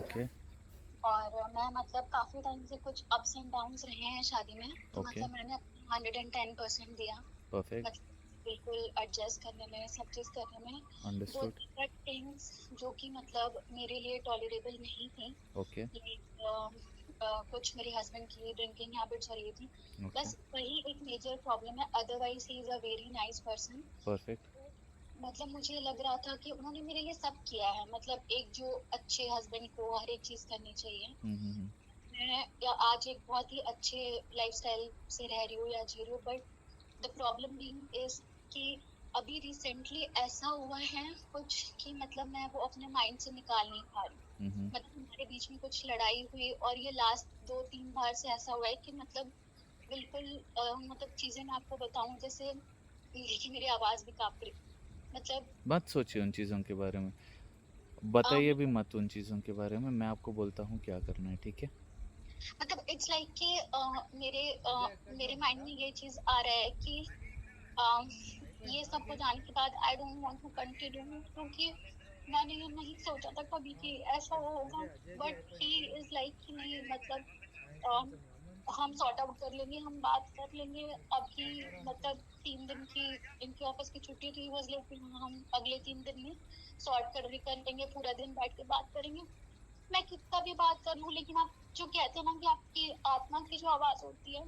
Okay, और मैं मतलब काफी टाइम से कुछ अप्स एंड डाउन्स रहे हैं शादी में, तो ओके, मतलब मैंने अपना 110% दिया। परफेक्ट, मतलब बिल्कुल एडजस्ट करने में, सब चीज करने में। दो अंडरस्टूड, तीन थिंग्स जो कि मतलब मेरे लिए टॉलरेबल नहीं थी, ओके, लाइक कुछ मेरे हस्बैंड की ड्रिंकिंग हैबिट्स और ये थी। ओके, बस वही एक मेजर प्रॉब्लम है, otherwise he is a very nice person. Perfect, मतलब मुझे लग रहा था कि उन्होंने मेरे लिए सब किया है, मतलब एक जो अच्छे हस्बैंड को हर एक चीज करनी चाहिए। हम्म। मैं या आज एक बहुत ही अच्छे लाइफस्टाइल से रह रही हूँ या जी रही हूँ, but the problem being is कि अभी रिसेंटली ऐसा हुआ है कुछ कि मतलब मैं वो अपने माइंड से निकाल नहीं पा रही हूँ। हम्म। मतलब हमारे बीच में कुछ लड़ाई हुई और ये लास्ट 2-3 बार से ऐसा हुआ है कि मतलब बिल्कुल मतलब चीजें मैं आपको बताऊं जैसे ये कि मेरी आवाज भी कांप रही, मतलब मत सोचिए उन चीज़ों के बारे में, um, बताइए भी मत उन चीज़ों के बारे में, मैं आपको बोलता हूँ क्या करना है, ठीक है? मतलब इट्स लाइक कि मेरे माइंड में ये चीज आ रहा है कि um, ये सब कुछ आने के बाद I don't want to continue, क्योंकि मैंने ये नहीं सोचा था कभी कि ऐसा होगा। बट ही इज लाइक कि नहीं मतलब um, हम सॉर्ट आउट कर लेंगे, हम बात कर लेंगे। अभी मतलब 3 दिन की इनकी ऑफिस की छुट्टी थी, वॉज लाइक हम अगले 3 दिन में सॉर्ट कर लेंगे, पूरा दिन बैठ के बात करेंगे। मैं कितना भी बात कर लूं, लेकिन आप जो कहते हैं ना कि आपकी आत्मा की जो आवाज होती है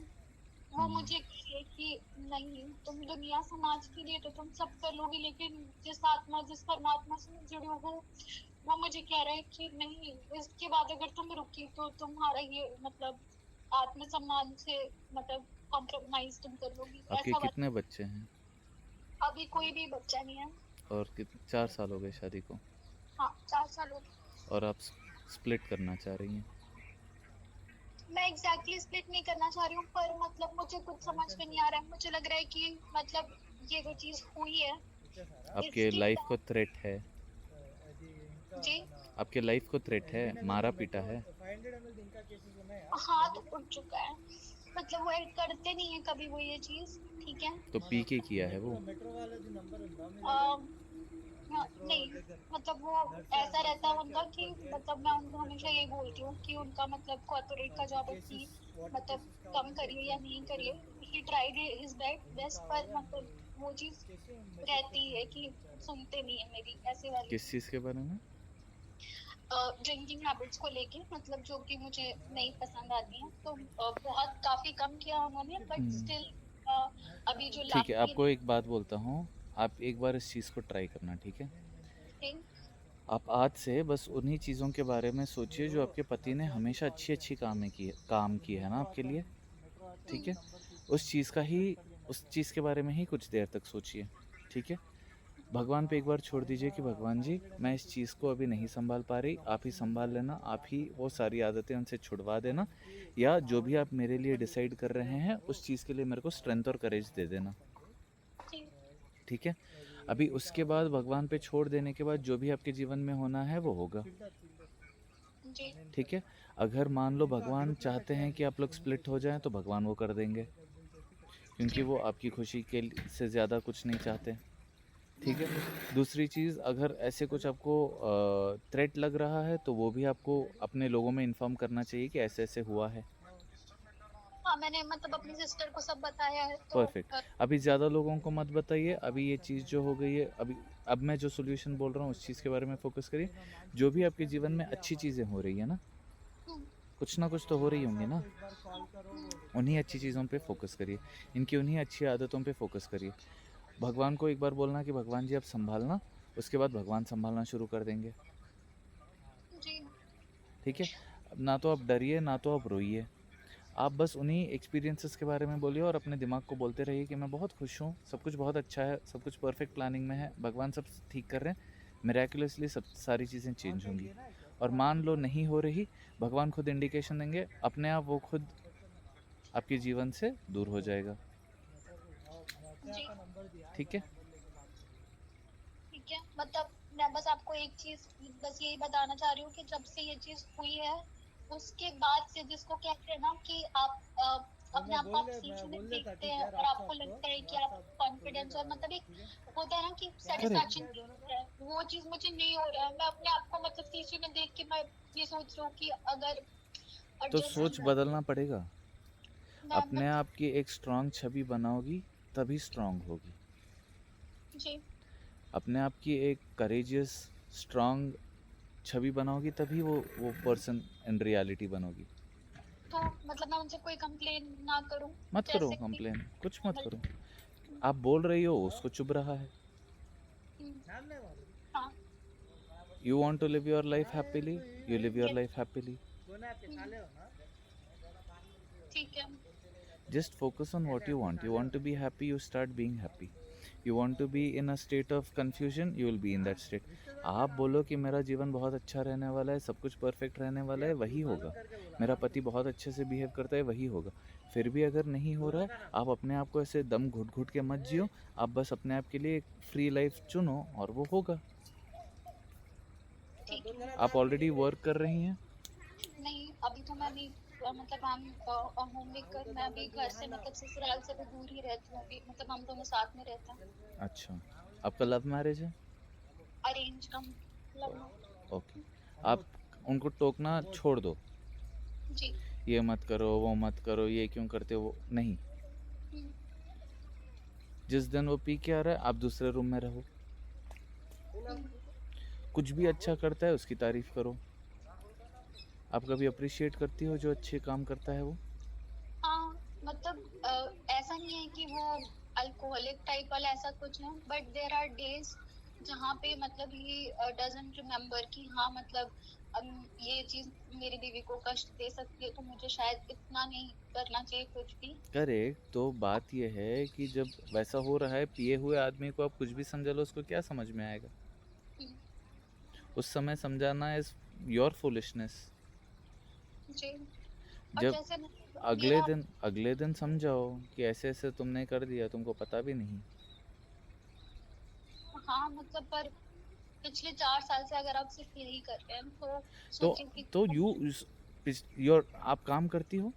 वो हम्म। मुझे कह रही है कि नहीं, तुम दुनिया समाज के लिए तो तुम सब कर लोगी, लेकिन जिस आत्मा जिस परमात्मा से जुड़े हो वो मुझे कह रहा है कि नहीं, इसके बाद अगर तुम रुकी तो तुम्हारा ये मतलब आत्मसम्मान से मतलब कॉम्प्रोमाइज तुम कर लोगी, आपके ऐसा बात। कितने बच्चे हैं? अभी कोई भी बच्चा नहीं है। और कितने, 4 साल हो गए शादी को? हाँ, 4 साल हो गए। और आप स्प्लिट करना चाह रही हैं? मैं एग्जैक्टली स्प्लिट नहीं करना चाह रही हूँ, पर मतलब मुझे कुछ समझ में नहीं आ रहा है। मुझे लग रहा है कि मतलब ये जो चीज हुई है आपके इसके लाइफ को बाद। थ्रेट है? जी। आपके लाइफ को थ्रेट है, मारा पीटा है? हाँ, तो उठ चुका है। मतलब वो करते नहीं है कभी वो ये चीज, ठीक है। तो पी के किया है वो? नहीं, मतलब वो ऐसा रहता है उनका कि मतलब मैं उनको हमेशा यही बोलती हूँ कि उनका मतलब कॉर्पोरेट का जॉब है कि मतलब कम करिए या नहीं करिए। ही ट्राइड हिज बेस्ट, पर मतलब वो चीज रहती है कि सुनते नहीं है मेरी, ऐसे वाली। किस चीज़ के बारे में? ड्रिंकिंग हैबिट्स को लेके, मतलब जो कि मुझे नहीं पसंद आती हैं, तो बहुत काफी कम किया उन्होंने, बट हम्म। स्टिल अभी जो ठीक है, लास्ट आपको एक बात बोलता हूँ, आप एक बार इस चीज़ को ट्राई करना, ठीक है? थिंग। आप आज से बस उन्हीं चीज़ों के बारे में सोचिए जो आपके पति ने हमेशा अच्छी काम की है ना आपके लिए, ठीक है? उस चीज़ का ही, उस चीज़ के बारे में ही कुछ देर तक सोचिए, ठीक है? भगवान पे एक बार छोड़ दीजिए कि भगवान जी, मैं इस चीज़ को अभी नहीं सँभाल पा रही, आप ही सँभाल लेना, आप ही वो सारी आदतें उनसे छुड़वा देना, या जो भी आप मेरे लिए डिसाइड कर रहे हैं, उस चीज़ के लिए मेरे को स्ट्रेंथ और करेज दे देना, जी। ठीक है? अभी उसके बाद भगवान पे छोड़ देने के बाद जो भी आपके जीवन में होना है, वो होगा, जी। ठीक है? अगर मान लो भगवान चाहते हैं कि आप लोग स्प्लिट हो जाएँ, तो भगवान वो कर देंगे, क्योंकि जी। वो आपकी खुशी के से ज़्यादा कुछ नहीं चाहते। ठीक है। दूसरी चीज़, अगर ऐसे कुछ आपको थ्रेट लग रहा है तो वो भी आपको अपने लोगों में इन्फॉर्म करना चाहिए कि ऐसे ऐसे हुआ है। हाँ, मैंने मतलब अपनी सिस्टर को सब बताया है, तो परफेक्ट। अभी ज़्यादा लोगों को मत बताइए, अभी ये चीज़ जो हो गई है, अभी अब मैं जो सोल्यूशन बोल रहा हूँ उस चीज़ के बारे में फोकस करिए। जो भी आपके जीवन में अच्छी चीज़ें हो रही है ना, हम्म, कुछ ना कुछ तो हो रही होंगी ना, हम्म, उन्हीं अच्छी चीज़ों पे फोकस करिए, इनकी उन्हीं अच्छी आदतों पे फोकस करिए। भगवान को एक बार बोलना कि भगवान जी आप संभालना, उसके बाद भगवान संभालना शुरू कर देंगे, जी। ठीक है? अब ना तो आप डरिए, ना तो आप रोइए। आप बस उन्हीं एक्सपीरियंसेस के बारे में बोलिए और अपने दिमाग को बोलते रहिए कि मैं बहुत खुश हूँ, सब कुछ बहुत अच्छा है, सब कुछ परफेक्ट प्लानिंग में है, भगवान सब ठीक कर रहे हैं, मिरेकुलसली सब सारी चीज़ें चेंज होंगी। और मान लो नहीं हो रही, भगवान खुद इंडिकेशन देंगे, अपने आप वो खुद आपके जीवन से दूर हो जाएगा, जी। ठीक है? ठीक है, मतलब मैं बस आपको एक चीज बस यही बताना चाह रही हूँ कि जब से ये चीज हुई है उसके बाद से, जिसको कहते हैं ना कि आप अपने आप को आप शीशे में देखते हैं और आपको लगता है कि आप कॉन्फिडेंस और मतलब एक होता है ना कि सेटिस्फैक्शन वो चीज मुझे नहीं हो रहा है। मैं अपने आप को मतलब शीशे में देख के मैं ये सोच रही हूँ कि अगर तो एडजस्ट सोच बदलना पड़ेगा। मैं अपने मतलब आप की एक स्ट्रांग छवि बनाओगी तभी स्ट्रांग होगी। जी अपने आप की एक करेजियस स्ट्रांग छवि बनाओगी तभी वो पर्सन इन रियलिटी बनोगी। तो मतलब मैं उनसे कोई कंप्लेन ना करूँ मत करो जैसे कि कंप्लेन, कुछ मत करो। हम्म, आप बोल रही हो, उसको चुभ रहा है। हाँ you want to live your life happily, you live your ये लाइफ हैप्पीली। ठीक है Just focus on what you want. You want to be happy, you start being happy. You want to be in a state of confusion, you will be in that state. आप बोलो कि मेरा जीवन बहुत अच्छा रहने वाला है, सब कुछ परफेक्ट रहने वाला है, वही होगा। मेरा पति बहुत अच्छे से बिहेव करता है, वही होगा। फिर भी अगर नहीं हो रहा है, आप अपने आप को ऐसे दम घुट घुट के मत जियो। आप बस अपने आप के लिए एक फ्री लाइफ चुनो और वो होगा। ठीक है आप ऑलरेडी वर्क कर रही हैं। नहीं अभी तो मैं भी मतलब हम होम मेकर मैं अभी घर से मतलब ससुराल से भी दूर ही रहती हूँ अभी मतलब हम दोनों साथ में रहते हैं अच्छा, आपका लव मैरिज है? अरेंज कम लव ओके। आप उनको टोकना छोड़ दो। जी ये मत करो, वो मत करो, ये क्यों करते हो, वो नहीं। हम्म, जिस दिन वो पी के आ रहा है, आप दूसरे रूम में रहो। हम्म, कुछ भी अच्छा करता है उसकी तारीफ करो। आप कभी अप्रिशिएट करती हो जो अच्छे काम करता है वो? हाँ मतलब ऐसा नहीं है कि वो अल्कोहलिक टाइप वाला ऐसा कुछ है बट देयर आर डेज जहाँ पे मतलब ही डजंट रिमेम्बर कि हाँ मतलब ये चीज मेरी बीवी को कष्ट दे सकती है तो मुझे शायद इतना नहीं करना चाहिए कुछ भी करेक्ट। तो बात यह है कि जब वैसा हो रहा है, पिए हुए आदमी को आप कुछ भी समझा लो, उसको क्या समझ में आएगा? हम्म, उस समय समझाना इज योर फुलिशनेस। जी और जब जैसे अगले मेरा दिन अगले दिन समझाओ कि ऐसे ऐसे तुमने कर दिया, तुमको पता भी नहीं। हाँ मतलब पर पिछले 4 साल से अगर आप सिर्फ यही कर रहे हैं तो तो सोचिए कि तो यू योर आप काम करती हो?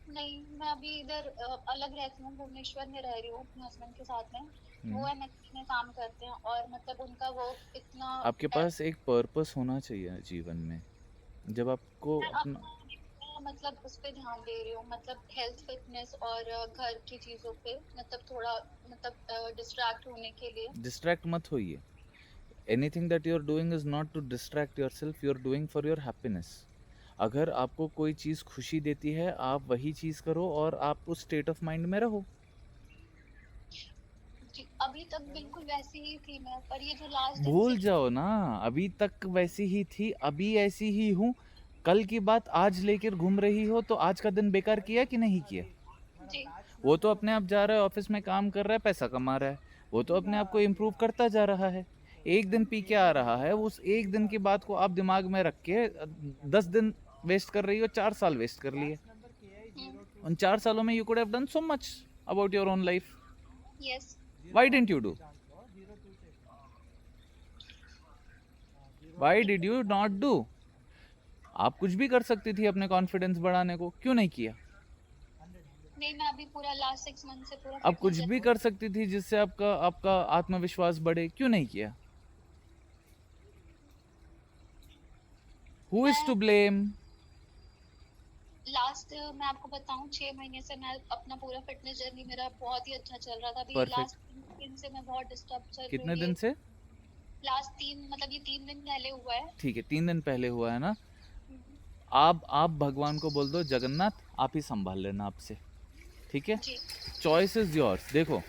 नहीं मैं अभी इधर अलग रहती हूँ भुवनेश्वर में रह रही हूँ अपने हस्बैंड के साथ में वो हम्म। एमएससी में काम करते हैं और मतलब उनका वो इतना आपके पास एक पर्पस होना चाहिए जीवन में। जब आपको मैं अपना अपना मतलब उस पे ध्यान दे रही हूँ मतलब हेल्थ फिटनेस और घर की चीजों पे मतलब थोड़ा मतलब डिस्ट्रैक्ट होने के लिए डिस्ट्रैक्ट मत होइए। Anything that you are doing is not to distract yourself, you are doing for your happiness. अगर आपको कोई चीज़ खुशी देती है, आप वही चीज़ करो और आप उस स्टेट ऑफ माइंड में रहो। जी अभी तक बिल्कुल वैसी ही थी मैं पर ये जो लास्ट दिन से भूल जाओ ना, अभी तक वैसी ही थी, अभी ऐसी ही हूँ। कल की बात आज लेकर घूम रही हो तो आज का दिन बेकार किया कि नहीं किया? जी वो तो अपने आप जा रहा है, ऑफिस में काम कर रहा है, पैसा कमा रहा है। वो तो अपने आप को इम्प्रूव करता जा रहा है। एक दिन पी के आ रहा है, उस एक दिन की बात को आप दिमाग में रख के 10 दिन वेस्ट कर रही हो, 4 साल वेस्ट कर लिए। उन 4 सालों में you could have done so much about your own life. Yes why didn't you do? Why did you not do? आप कुछ भी कर सकती थी अपने कॉन्फिडेंस बढ़ाने को, क्यों नहीं किया? नहीं मैं अभी पूरा लास्ट 6 मंथ से पूरा आप कुछ फिटनेस भी कर सकती थी जिससे आपका आपका आत्मविश्वास बढ़े, क्यों नहीं किया? हु इज मैं टू ब्लेम? लास्ट मैं आपको बताऊं 6 महीने से मैं अपना पूरा फिटनेस जर्नी मेरा बहुत ही अच्छा चल रहा था अभी परफेक्ट। लास्ट 3 दिन से मैं बहुत डिस्टर्ब चल रही कितने हूँ दिन ये से? लास्ट 3 मतलब ये 3 दिन पहले हुआ है ठीक है, 3 दिन पहले हुआ है ना। हम्म, आप भगवान को बोल दो, जगन्नाथ आप ही संभाल लेना आपसे। ठीक है। जी चॉइस इज योर्स। देखो,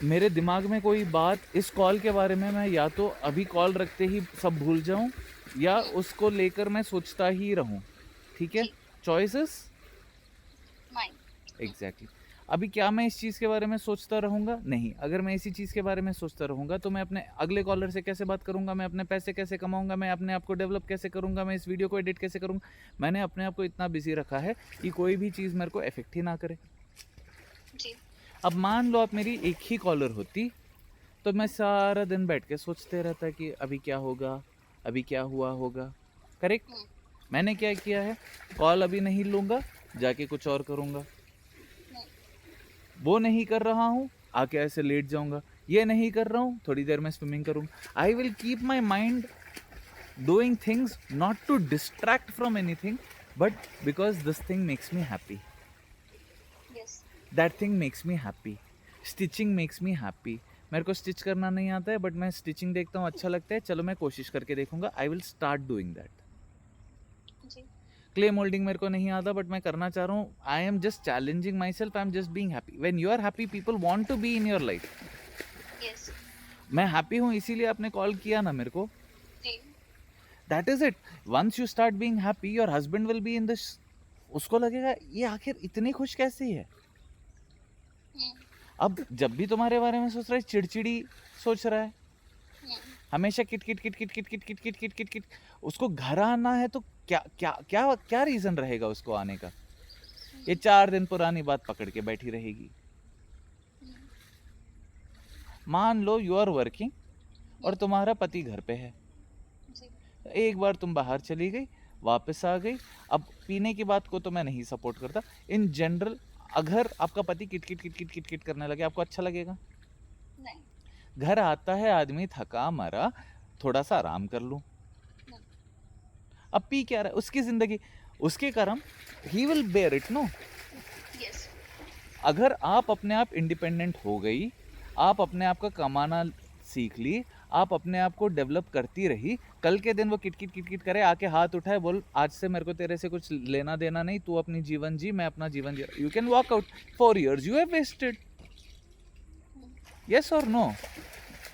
मेरे दिमाग में कोई बात इस कॉल के बारे में, मैं या तो अभी कॉल रखते ही सब भूल जाऊं या उसको लेकर मैं सोचता ही रहूं। ठीक है। जी चॉइसेस माइंड एग्जैक्टली। अभी क्या मैं इस चीज़ के बारे में सोचता रहूंगा? नहीं। अगर मैं इसी चीज़ के बारे में सोचता रहूंगा तो मैं अपने अगले कॉलर से कैसे बात करूंगा, मैं अपने पैसे कैसे कमाऊंगा, मैं अपने आप को डेवलप कैसे करूंगा, मैं इस वीडियो को एडिट कैसे करूंगा? मैंने अपने आप को इतना बिजी रखा है कि कोई भी चीज़ मेरे को इफेक्ट ही ना करे। जी अब मान लो आप मेरी एक ही कॉलर होती तो मैं सारा दिन बैठ के सोचते रहता कि अभी क्या होगा, अभी क्या हुआ होगा। करेक्ट। हम्म, मैंने क्या किया है, कॉल अभी नहीं लूँगा, जाके कुछ और करूँगा, नहीं। वो नहीं कर रहा हूँ, आके ऐसे लेट जाऊँगा, ये नहीं कर रहा हूँ, थोड़ी देर में स्विमिंग करूँगा। I will keep my mind doing things not to distract from anything, but because this thing makes me happy. Yes. That thing makes me happy. Stitching makes me happy. मेरे को स्टिच करना नहीं आता है, but मैं stitching देखता हूँ, अच्छा लगता है, चलो मैं कोशिश करके देखूंगा. I will start doing that. जी. क्ले मोल्डिंग मेरे को नहीं आता, बट मैं करना चाह रहा हूँ. I am just challenging myself. I am just being happy. When you are happy, people want to be in your life. Yes. मैं हैप्पी हूँ, इसीलिए आपने कॉल किया ना मेरे को. जी. That is it. Once you start being happy, your husband will be in this. उसको लगेगा ये आखिर इतनी खुश कैसे है. अब जब भी तुम्हारे बारे में सोच रहा है, चिड़चिड़ी सोच रहा है, हमेशा kit kit kit kit kit kit kit kit kit kit kit. उसको घर आना है तो क्या क्या क्या क्या रीजन रहेगा उसको आने का. ये 4 दिन पुरानी बात पकड़ के बैठी रहेगी. मान लो यू आर वर्किंग और तुम्हारा पति घर पे है. एक बार तुम बाहर चली गई, वापस आ गई. अब पीने की बात को तो मैं नहीं सपोर्ट करता. इन जनरल अगर आपका पति kit kit kit kit kit kit करने लगे, आपको अच्छा लगेगा? नहीं. घर आता है आदमी थका मरा, थोड़ा सा आराम कर लूं. अब पी क्या रहा है, उसकी जिंदगी, उसके कर्म. He will bear it. No. Yes. अगर आप अपने आप इंडिपेंडेंट हो गई, आप अपने आप का कमाना सीख ली, आप अपने आप को डेवलप करती रही, कल के दिन वो किट किट किट किट करे, आके हाथ उठाए, बोल आज से मेरे को तेरे से कुछ लेना देना नहीं, तू अपनी जीवन जी, मैं अपना जीवन जी. You can walk out. 4 years you have wasted. Yes or no?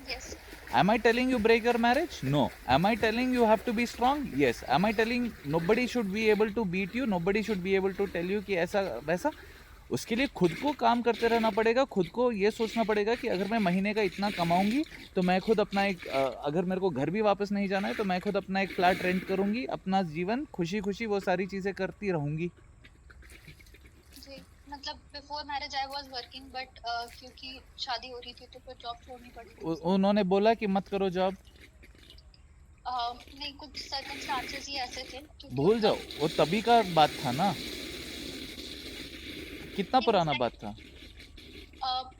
Yes. Am I telling you break your marriage? No. Am I telling you have to be strong? Yes. Am I telling nobody should be able to beat you? Nobody should be able to tell you कि ऐसा वैसा. उसके लिए खुद को काम करते रहना पड़ेगा. खुद को ये सोचना पड़ेगा कि अगर मैं महीने का इतना कमाऊंगी तो मैं खुद अपना एक अगर मेरे को घर भी वापस नहीं जाना है तो मैं खुद अपना एक फ्लैट रेंट करूंगी. अपना जीवन खुशी खुशी वो सारी चीजें करती रहूंगी. जी. मतलब before marriage I was working, but क्योंकि शादी हो रही थी तो फिर जॉब छोड़नी पड़ी. उन्होंने बोला कि मत करो जॉब. नहीं, कुछ सर्कमस्टांसेस ही ऐसे थे. भूल जाओ, वो तभी का बात था ना. कितना पुराना बात था.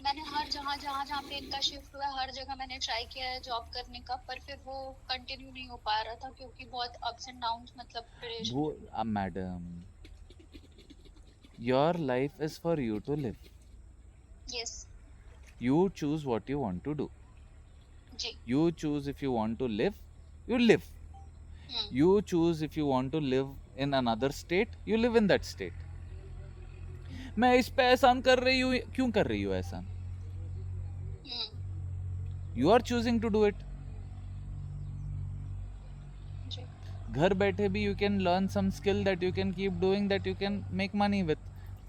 मैंने हर जहाँ पे इनका शिफ्ट हुआ, हर जगह मैंने ट्राई किया है जॉब करने का, पर फिर वो कंटिन्यू नहीं हो पा रहा था क्योंकि बहुत अप्स एंड डाउन्स, मतलब रिलेशन. वो madam, your life is for you to live. Yes. You choose what you want to do. जी. You choose if you want to live, you live. You choose if you want to live in another state, you live in that state. मैं इस पे एहसान कर रही हूँ, क्यों कर रही हूँ एहसान? You are choosing to do it. घर बैठे भी you can learn some skill that you can keep doing, that you can make money with.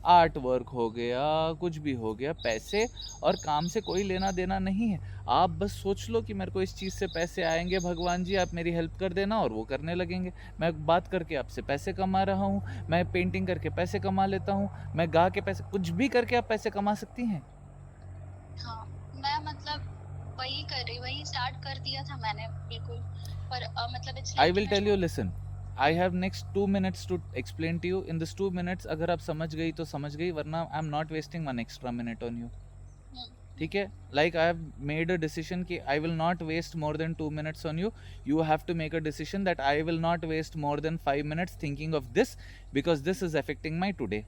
Art work हो गया, कुछ भी हो गया. पैसे और काम से कोई लेना देना नहीं है. आप बस सोच लो कि मेरे को इस चीज़ से पैसे आएंगे, भगवान जी आप मेरी हेल्प कर देना, और वो करने लगेंगे. मैं बात करके आपसे पैसे कमा रहा हूँ, मैं पेंटिंग करके पैसे कमा लेता हूँ, मैं गा के पैसे, कुछ भी करके आप पैसे कमा सकती हैं. हाँ, मैं मतलब वही कर रही, वही स्टार्ट कर दिया था मैंने बिल्कुल, पर मतलब it's I will tell you, listen, I have next 2 minutes to explain to you. In this 2 minutes अगर आप समझ गई तो समझ गई, वरना I am not wasting 1 extra minute on you. ठीक है? Like I have made a decision कि I will not waste more than 2 minutes on you. You have to make a decision that I will not waste more than 5 minutes thinking of this, because this is affecting my today.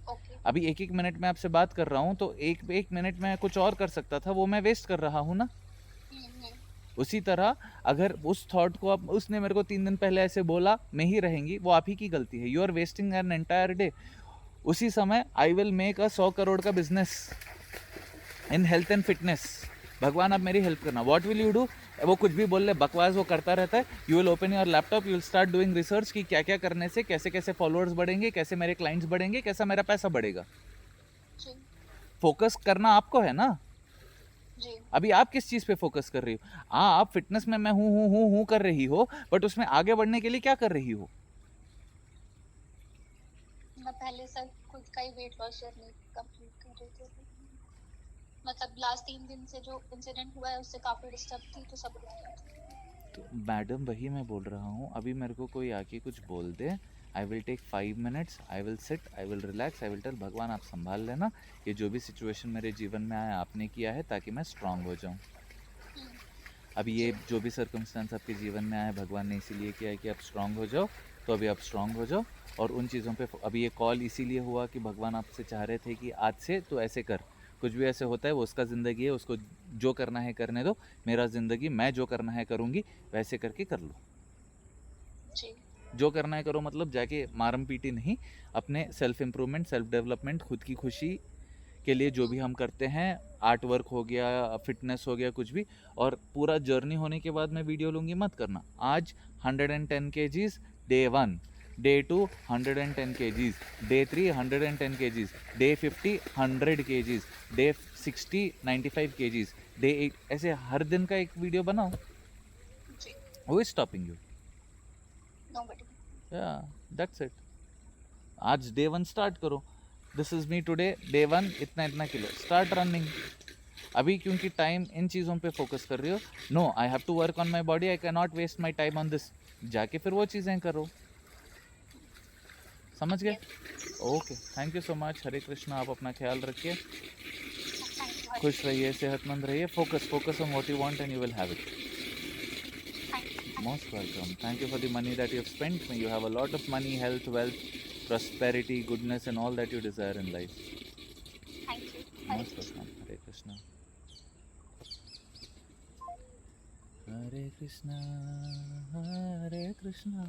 Okay. अभी 1-1 minute में आपसे बात कर रहा हूँ, तो एक minute में कुछ और कर सकता था, वो मैं वेस्ट कर रहा हूँ ना. उसी तरह अगर उस थॉट को आप, उसने मेरे को 3 दिन पहले ऐसे बोला, मैं ही रहेंगी, वो आप ही की गलती है. You are wasting an entire day. उसी समय I will make a 100 crore का business in health and fitness. भगवान आप मेरी हेल्प करना. What will you do? वो कुछ भी बोल ले, बकवास वो करता रहता है. You will open your laptop, you will start doing research कि क्या क्या करने से कैसे कैसे फॉलोअर्स बढ़ेंगे, कैसे मेरे क्लाइंट्स बढ़ेंगे, कैसा मेरा पैसा बढ़ेगा. फोकस करना आपको है ना. अभी आप किस चीज पे फोकस कर रही हो? आप फिटनेस में मैं हूँ कर रही हो, बट उसमें आगे बढ़ने के लिए क्या कर रही हो? मैं पहले सब खुद का ही वेट लॉस जर्नी कंप्लीट कर रही थी. मतलब लास्ट 3 दिन से जो इंसिडेंट हुआ है उससे काफी डिस्टर्ब थी, तो सब तो मैडम वही मैं बोल रहा हूँ. अभी मेरे को कोई आके कुछ बोल दे, I will take 5 minutes, I will sit, I will relax, I will tell भगवान आप संभाल लेना, ये जो भी सिचुएशन मेरे जीवन में आया आपने किया है ताकि मैं स्ट्रांग हो जाऊँ। अभी ये जी जो भी सर्कमस्टेंस आपके जीवन में आया भगवान ने इसीलिए किया है कि आप स्ट्रांग हो जाओ, तो अभी आप स्ट्रांग हो जाओ और उन चीज़ों पे अभी ये कॉल इसीलिए हुआ कि भगवान आपसे चाह रहे थे कि आज से तो ऐसे कर, कुछ भी ऐसे होता है वो उसका ज़िंदगी है, उसको जो करना है करने दो, मेरा ज़िंदगी मैं जो करना है करूँगी, वैसे करके कर लो। जी जो करना है करो मतलब जाके मारम पीटी नहीं, अपने सेल्फ इम्प्रूवमेंट, सेल्फ डेवलपमेंट, खुद की खुशी के लिए जो भी हम करते हैं, आर्ट वर्क हो गया, फिटनेस हो गया, कुछ भी, और पूरा जर्नी होने के बाद मैं वीडियो लूँगी मत करना। आज 110 KGs day 1, day 2 110 KGs, day 3 110 KGs, day 50 100 KGs, day 60 95 KGs, day 8, ऐसे हर दिन का एक वीडियो बनाओ। जी who is stopping you? nobody या दैट्स इट। आज डे 1 स्टार्ट करो, this is me today, day 1 इतना इतना किलो, स्टार्ट रनिंग। अभी क्योंकि टाइम इन चीज़ों पे फोकस कर रही हो, no I have to work on my body, I can not waste my time on this, जाके फिर वो चीज़ें करो। समझ गए? yes okay, thank you so much. Hare Krishna. आप अपना ख्याल रखिए, thank you Hari खुश रहिए, सेहतमंद रहिए, focus on what you want and you will have it. thank Most welcome. Thank you for the money that you have spent me. You have a lot of money, health, wealth, prosperity, goodness, and all that you desire in life. you Hari Most welcome. Hare Krishna. Hare Krishna. Hare Krishna.